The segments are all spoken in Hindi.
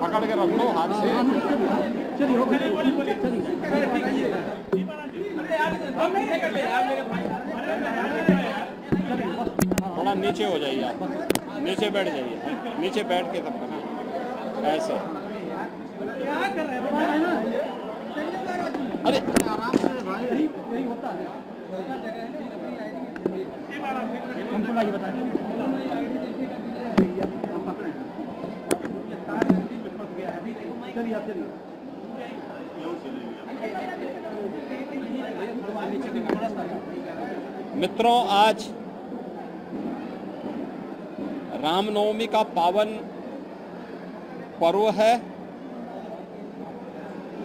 पकड़ के रखो हाथ से। थोड़ा नीचे हो जाइए, आप नीचे बैठ जाइए, नीचे बैठ के तब करना ऐसे। अरे आराम से भाई, यही होता है। मित्रों, आज रामनवमी का पावन पर्व है।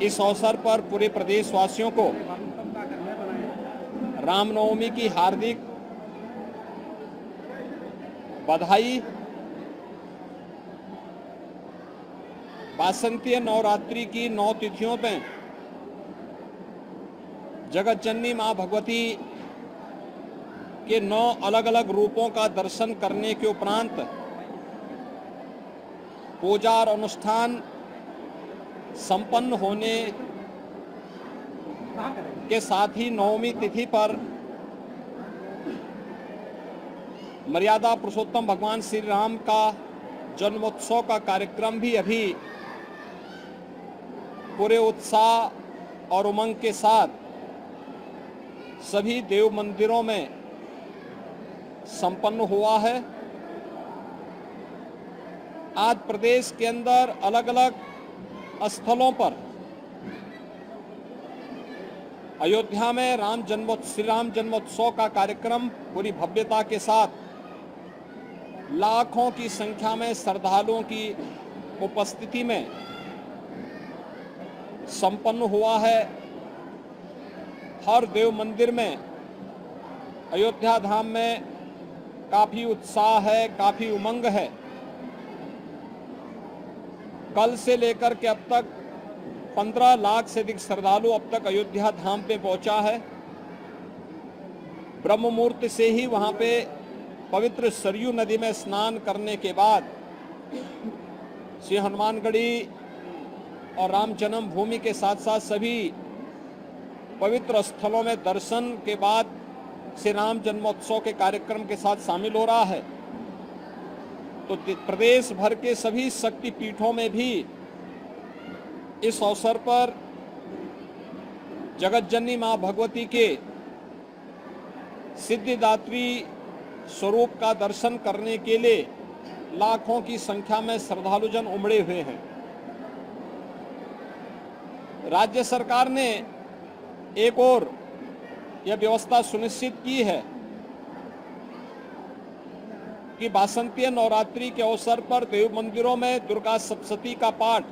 इस अवसर पर पूरे प्रदेशवासियों को रामनवमी की हार्दिक बधाई। वासंतीय नवरात्रि की 9 तिथियों में जगत जननी मां भगवती के 9 अलग अलग रूपों का दर्शन करने के उपरांत पूजा और अनुष्ठान संपन्न होने के साथ ही नवमी तिथि पर मर्यादा पुरुषोत्तम भगवान श्री राम का जन्मोत्सव का कार्यक्रम भी अभी पूरे उत्साह और उमंग के साथ सभी देव मंदिरों में संपन्न हुआ है। आज प्रदेश के अंदर अलग अलग स्थलों पर अयोध्या में श्री राम जन्मोत्सव का कार्यक्रम पूरी भव्यता के साथ लाखों की संख्या में श्रद्धालुओं की उपस्थिति में संपन्न हुआ है। हर देव मंदिर में, अयोध्या धाम में काफी उत्साह है, काफी उमंग है। कल से लेकर के अब तक 15 लाख से अधिक श्रद्धालु अब तक अयोध्या धाम पे पहुंचा है। ब्रह्म मुहूर्त से ही वहां पे पवित्र सरयू नदी में स्नान करने के बाद श्री हनुमानगढ़ी और राम जन्मभूमि के साथ साथ सभी पवित्र स्थलों में दर्शन के बाद श्री राम जन्मोत्सव के कार्यक्रम के साथ शामिल हो रहा है। तो प्रदेश भर के सभी शक्ति पीठों में भी इस अवसर पर जगत जननी मां भगवती के सिद्धिदात्री स्वरूप का दर्शन करने के लिए लाखों की संख्या में श्रद्धालुजन उमड़े हुए हैं। राज्य सरकार ने एक और यह व्यवस्था सुनिश्चित की है कि वासंतीय नवरात्रि के अवसर पर देव मंदिरों में दुर्गा सप्तशती का पाठ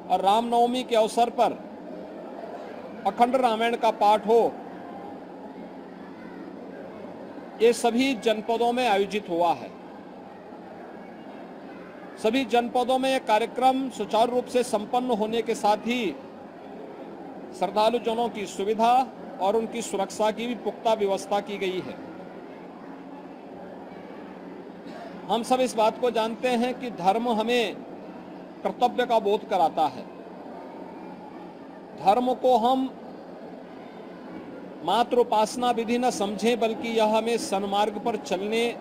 और रामनवमी के अवसर पर अखंड रामायण का पाठ हो। ये सभी जनपदों में आयोजित हुआ है। सभी जनपदों में यह कार्यक्रम सुचारू रूप से संपन्न होने के साथ ही श्रद्धालु जनों की सुविधा और उनकी सुरक्षा की भी पुख्ता व्यवस्था की गई है। हम सब इस बात को जानते हैं कि धर्म हमें कर्तव्य का बोध कराता है। धर्म को हम मात्र उपासना विधि न समझें, बल्कि यह हमें सन्मार्ग पर चलने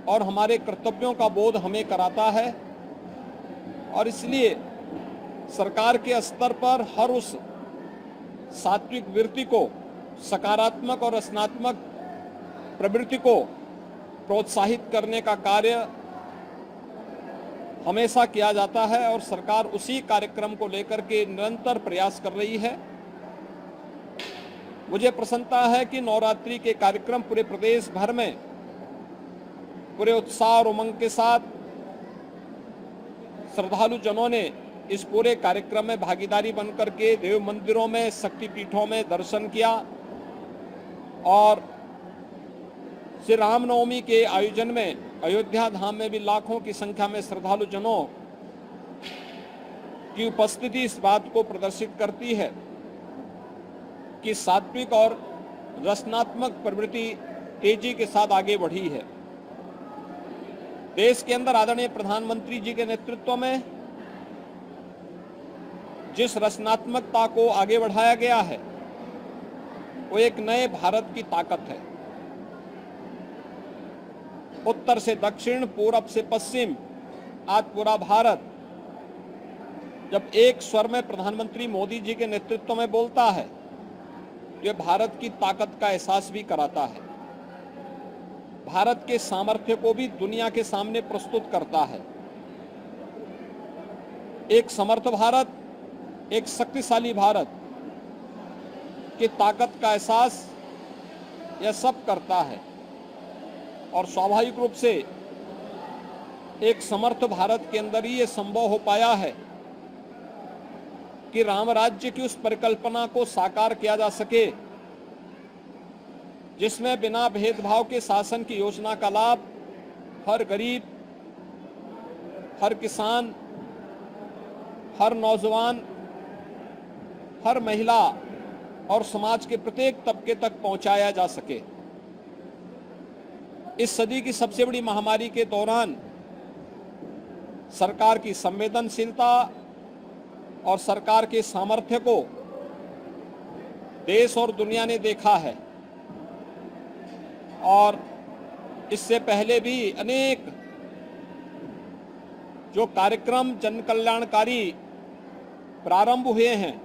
और हमारे कर्तव्यों का बोध हमें कराता है। और इसलिए सरकार के स्तर पर हर उस सात्विक वृत्ति को, सकारात्मक और रचनात्मक प्रवृत्ति को प्रोत्साहित करने का कार्य हमेशा किया जाता है और सरकार उसी कार्यक्रम को लेकर के निरंतर प्रयास कर रही है। मुझे प्रसन्नता है कि नवरात्रि के कार्यक्रम पूरे प्रदेश भर में पूरे उत्साह और उमंग के साथ श्रद्धालु जनों ने इस पूरे कार्यक्रम में भागीदारी बनकर के देव मंदिरों में, शक्तिपीठों में दर्शन किया और श्री रामनवमी के आयोजन में अयोध्या धाम में भी लाखों की संख्या में श्रद्धालु जनों की उपस्थिति इस बात को प्रदर्शित करती है कि सात्विक और रचनात्मक प्रवृत्ति तेजी के साथ आगे बढ़ी है। देश के अंदर आदरणीय प्रधानमंत्री जी के नेतृत्व में जिस रचनात्मकता को आगे बढ़ाया गया है वो एक नए भारत की ताकत है। उत्तर से दक्षिण, पूरब से पश्चिम, आज पूरा भारत जब एक स्वर में प्रधानमंत्री मोदी जी के नेतृत्व में बोलता है, ये भारत की ताकत का एहसास भी कराता है, भारत के सामर्थ्य को भी दुनिया के सामने प्रस्तुत करता है। एक समर्थ भारत, एक शक्तिशाली भारत की ताकत का एहसास यह सब करता है और स्वाभाविक रूप से एक समर्थ भारत के अंदर ही ये संभव हो पाया है कि राम राज्य की उस परिकल्पना को साकार किया जा सके जिसमें बिना भेदभाव के शासन की योजना का लाभ हर गरीब, हर किसान, हर नौजवान, हर महिला और समाज के प्रत्येक तबके तक पहुंचाया जा सके। इस सदी की सबसे बड़ी महामारी के दौरान सरकार की संवेदनशीलता और सरकार के सामर्थ्य को देश और दुनिया ने देखा है और इससे पहले भी अनेक जो कार्यक्रम जन कल्याणकारी प्रारंभ हुए हैं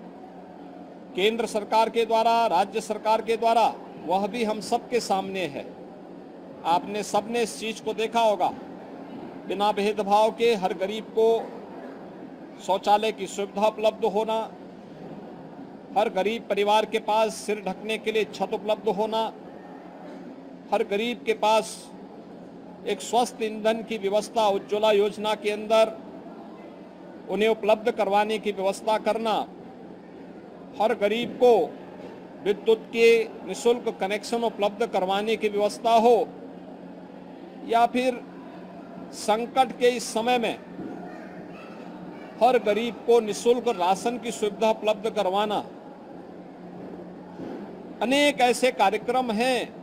केंद्र सरकार के द्वारा, राज्य सरकार के द्वारा, वह भी हम सबके सामने है। आपने सबने इस चीज को देखा होगा, बिना भेदभाव के हर गरीब को शौचालय की सुविधा उपलब्ध होना, हर गरीब परिवार के पास सिर ढकने के लिए छत उपलब्ध होना, हर गरीब के पास एक स्वस्थ ईंधन की व्यवस्था उज्ज्वला योजना के अंदर उन्हें उपलब्ध करवाने की व्यवस्था करना, हर गरीब को विद्युत के निःशुल्क कनेक्शन उपलब्ध करवाने की व्यवस्था हो, या फिर संकट के इस समय में हर गरीब को निःशुल्क राशन की सुविधा उपलब्ध करवाना। अनेक ऐसे कार्यक्रम हैं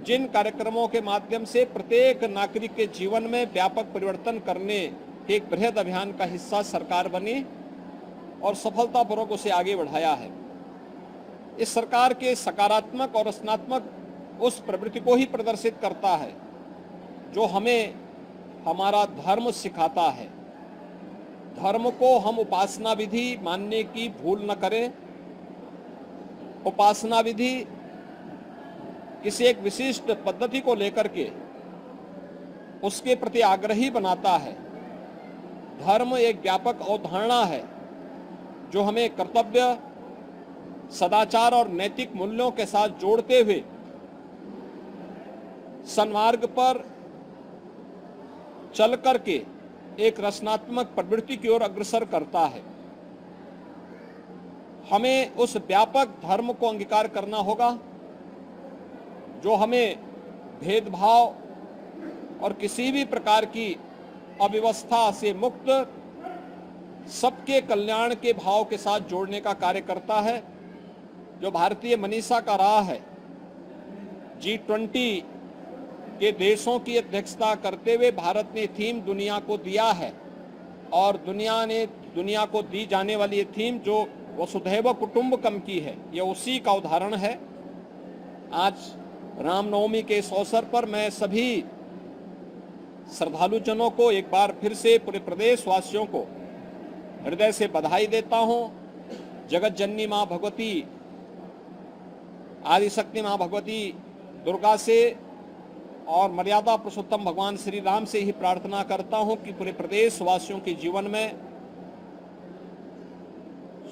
जिन कार्यक्रमों के माध्यम से प्रत्येक नागरिक के जीवन में व्यापक परिवर्तन करने के एक बृहद अभियान का हिस्सा सरकार बनी और सफलतापूर्वक उसे आगे बढ़ाया है। इस सरकार के सकारात्मक और रचनात्मक उस प्रवृत्ति को ही प्रदर्शित करता है जो हमें हमारा धर्म सिखाता है। धर्म को हम उपासना विधि मानने की भूल न करें। उपासना विधि किसी एक विशिष्ट पद्धति को लेकर के उसके प्रति आग्रही बनाता है। धर्म एक व्यापक अवधारणा है जो हमें कर्तव्य, सदाचार और नैतिक मूल्यों के साथ जोड़ते हुए सन्मार्ग पर चल करके एक रचनात्मक प्रवृत्ति की ओर अग्रसर करता है। हमें उस व्यापक धर्म को अंगीकार करना होगा जो हमें भेदभाव और किसी भी प्रकार की अव्यवस्था से मुक्त सबके कल्याण के भाव के साथ जोड़ने का कार्य करता है। जो भारतीय मनीषा का रहा है, G20 के देशों की अध्यक्षता करते हुए भारत ने थीम दुनिया को दिया है और दुनिया ने दुनिया को दी जाने वाली ये थीम जो वसुधैव कुटुंबकम की है, यह उसी का उदाहरण है। आज रामनवमी के इस अवसर पर मैं सभी श्रद्धालुजनों को एक बार फिर से पूरे प्रदेश वासियों को हृदय से बधाई देता हूं। जगत जननी मां भगवती, आदिशक्ति मां भगवती दुर्गा से और मर्यादा पुरुषोत्तम भगवान श्री राम से ही प्रार्थना करता हूं कि पूरे प्रदेश वासियों के जीवन में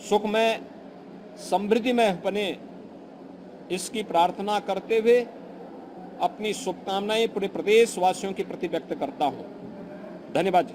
सुखमय, समृद्धिमय बने, इसकी प्रार्थना करते हुए अपनी शुभकामनाएं पूरे प्रदेश वासियों के प्रति व्यक्त करता हूं। धन्यवाद।